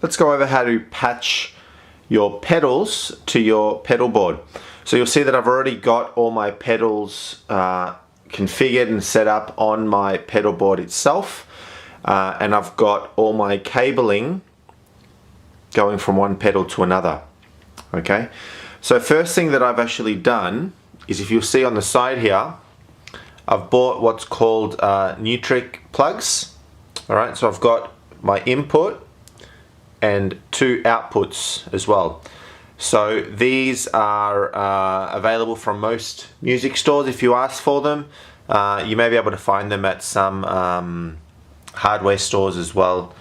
let's go over how to patch your pedals to your pedal board. So you'll see that I've already got all my pedals configured and set up on my pedal board itself, and I've got all my cabling going from one pedal to another. Okay, so first thing that I've actually done is, if you'll see on the side here, I've bought what's called Neutrik Plugs. Alright, so I've got my input and two outputs as well. So these are available from most music stores if you ask for them. You may be able to find them at some hardware stores as well.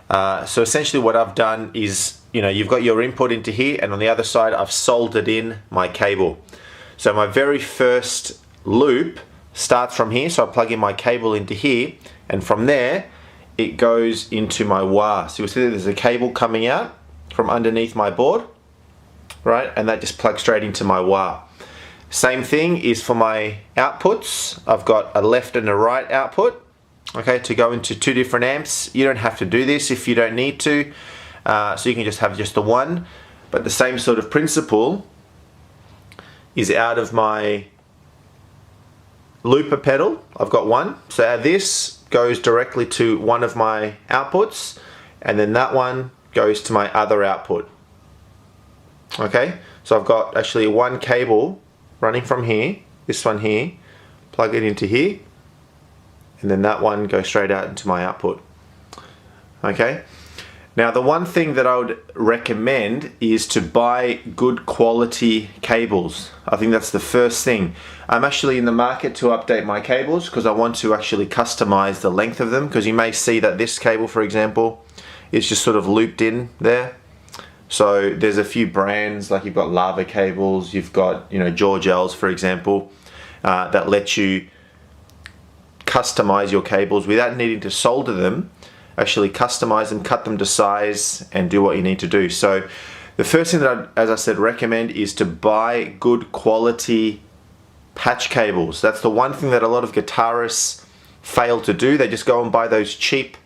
So essentially what I've done is, you've got your input into here, and on the other side I've soldered in my cable. So my very first loop starts from here, so I plug in my cable into here, and from there it goes into my wah. So you'll see that there's a cable coming out from underneath my board, right, and that just plugs straight into my wah. Same thing is for my outputs. I've got a left and a right output, okay, to go into two different amps. You don't have to do this if you don't need to, so you can just have just the one, but the same sort of principle is out of my looper pedal. I've got one, so this goes directly to one of my outputs, and then that one goes to my other output. Okay, so I've got actually one cable running from here, this one here, plug it into here, and then that one goes straight out into my output. Okay, now the one thing that I would recommend is to buy good quality cables. I think that's the first thing. I'm actually in the market to update my cables because I want to actually customize the length of them, because you may see that this cable, for example, is just sort of looped in there. So there's a few brands, like you've got Lava cables, you've got George L's, for example, that let you customize your cables without needing to solder them. Actually customize them, cut them to size, and do what you need to do. So the first thing that I, as I said, recommend is to buy good quality patch cables. That's the one thing that a lot of guitarists fail to do. They just go and buy those cheap,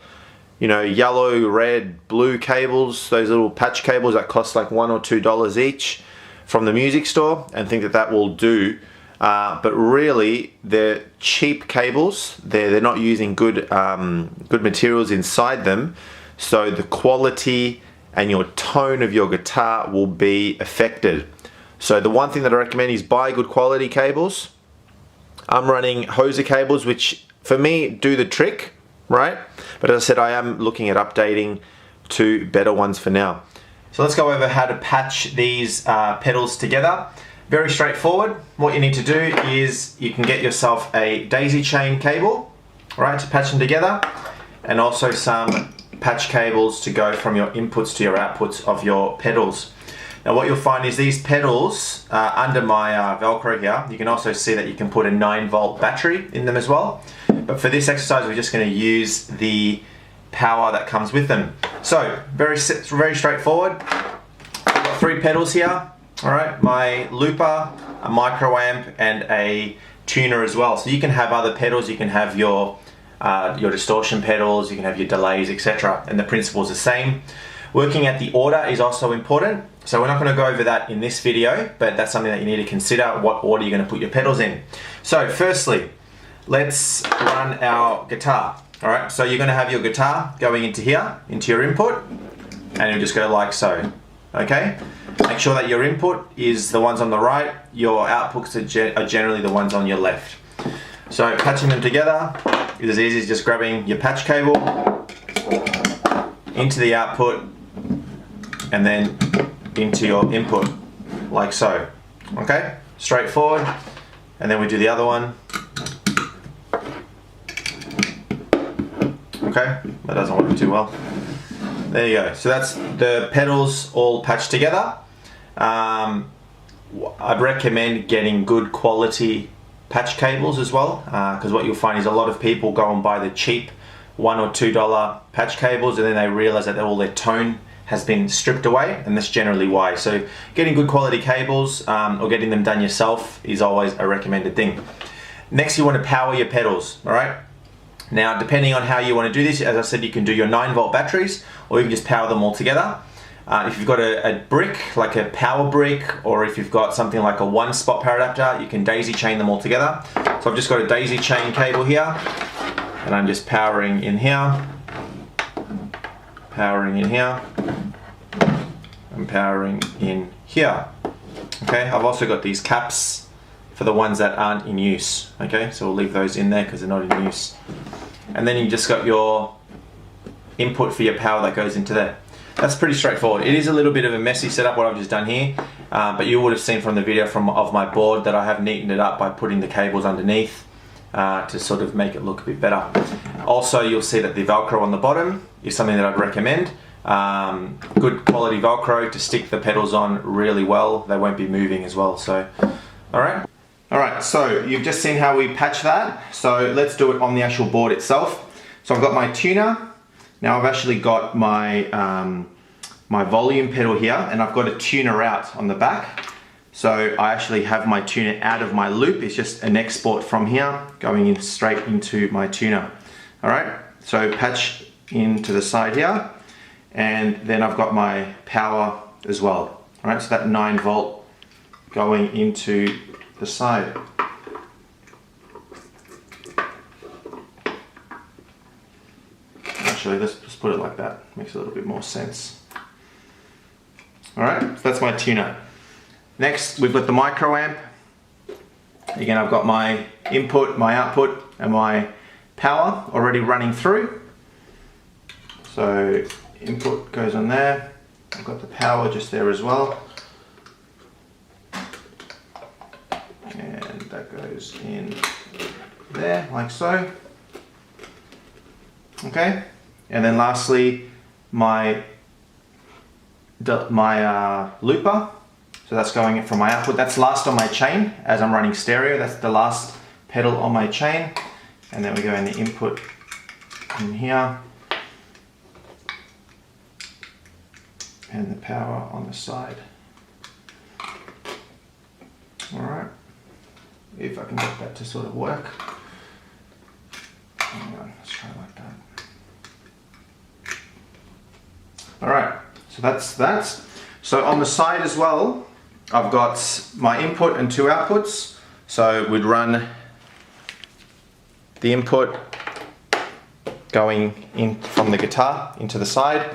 yellow, red, blue cables, those little patch cables that cost like $1 or $2 each from the music store, and think that that will do. But really, they're cheap cables. They're not using good materials inside them, so the quality and your tone of your guitar will be affected. So the one thing that I recommend is buy good quality cables. I'm running Hoser cables, which for me do the trick, right? But as I said, I am looking at updating to better ones for now. So let's go over how to patch these pedals together. Very straightforward. What you need to do is you can get yourself a daisy chain cable, right, to patch them together, and also some patch cables to go from your inputs to your outputs of your pedals. Now what you'll find is these pedals under my Velcro here, you can also see that you can put a 9-volt battery in them as well. But for this exercise, we're just going to use the power that comes with them. So very straightforward. I've got 3 pedals here. All right, my looper, a micro amp, and a tuner as well. So you can have other pedals. You can have your distortion pedals. You can have your delays, etc. And the principle is the same. Working at the order is also important. So we're not going to go over that in this video, but that's something that you need to consider, what order you're going to put your pedals in. So firstly, let's run our guitar. All right, so you're going to have your guitar going into here, into your input, and it'll just go like so. Okay. Make sure that your input is the ones on the right, your outputs are generally the ones on your left. So patching them together is as easy as just grabbing your patch cable into the output and then into your input, like so. Okay, straightforward. And then we do the other one. Okay, that doesn't work too well. There you go. So that's the pedals all patched together. I'd recommend getting good quality patch cables as well, because what you'll find is a lot of people go and buy the cheap $1 or $2 patch cables, and then they realize that all their tone has been stripped away, and that's generally why. So getting good quality cables or getting them done yourself is always a recommended thing. Next, you want to power your pedals. All right, Now, depending on how you want to do this, as I said, you can do your 9-volt batteries, or you can just power them all together. If you've got a brick, like a power brick, or if you've got something like a 1-spot power adapter, you can daisy chain them all together. So I've just got a daisy chain cable here, and I'm just powering in here, powering in here, and powering in here. Okay, I've also got these caps for the ones that aren't in use. Okay, so we'll leave those in there because they're not in use. And then you just got your input for your power that goes into there. That's pretty straightforward. It is a little bit of a messy setup what I've just done here, but you would have seen from the video of my board that I have neatened it up by putting the cables underneath to sort of make it look a bit better. Also, you'll see that the Velcro on the bottom is something that I'd recommend. Good quality Velcro to stick the pedals on really well. They won't be moving as well. So, Alright, so you've just seen how we patch that. So let's do it on the actual board itself. So I've got my tuner. Now I've actually got my my volume pedal here, and I've got a tuner out on the back. So I actually have my tuner out of my loop. It's just an export from here going in straight into my tuner. Alright, so patch into the side here, and then I've got my power as well. Alright, so that 9-volt going into the side. Actually, let's just put it like that. Makes a little bit more sense. Alright, so that's my tuner. Next, we've got the micro amp. Again, I've got my input, my output, and my power already running through. So input goes on there. I've got the power just there as well. And that goes in there, like so. Okay. And then lastly, my looper. So that's going from my output. That's last on my chain as I'm running stereo. That's the last pedal on my chain. And then we go in the input in here. And the power on the side. All right. If I can get that to sort of work. Hang on, let's try it like that. Alright, so that's that. So on the side as well, I've got my input and 2 outputs. So we'd run the input going in from the guitar into the side,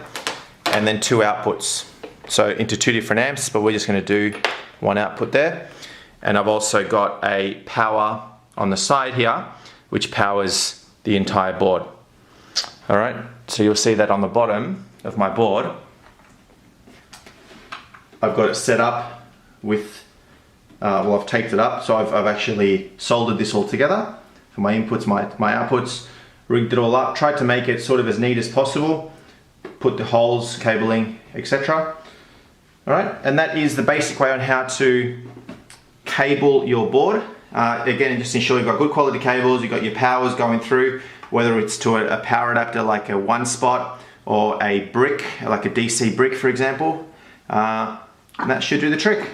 and then 2 outputs. So into 2 different amps, but we're just going to do 1 output there. And I've also got a power on the side here, which powers the entire board. Alright, so you'll see that on the bottom of my board, I've got it set up with, well, I've taped it up, so I've actually soldered this all together for my inputs, my outputs, rigged it all up, tried to make it sort of as neat as possible, put the holes, cabling, etc. Alright, and that is the basic way on how to cable your board. Again, just ensure you've got good quality cables, you've got your powers going through, whether it's to a power adapter like a 1-spot or a brick, like a DC brick for example, and that should do the trick.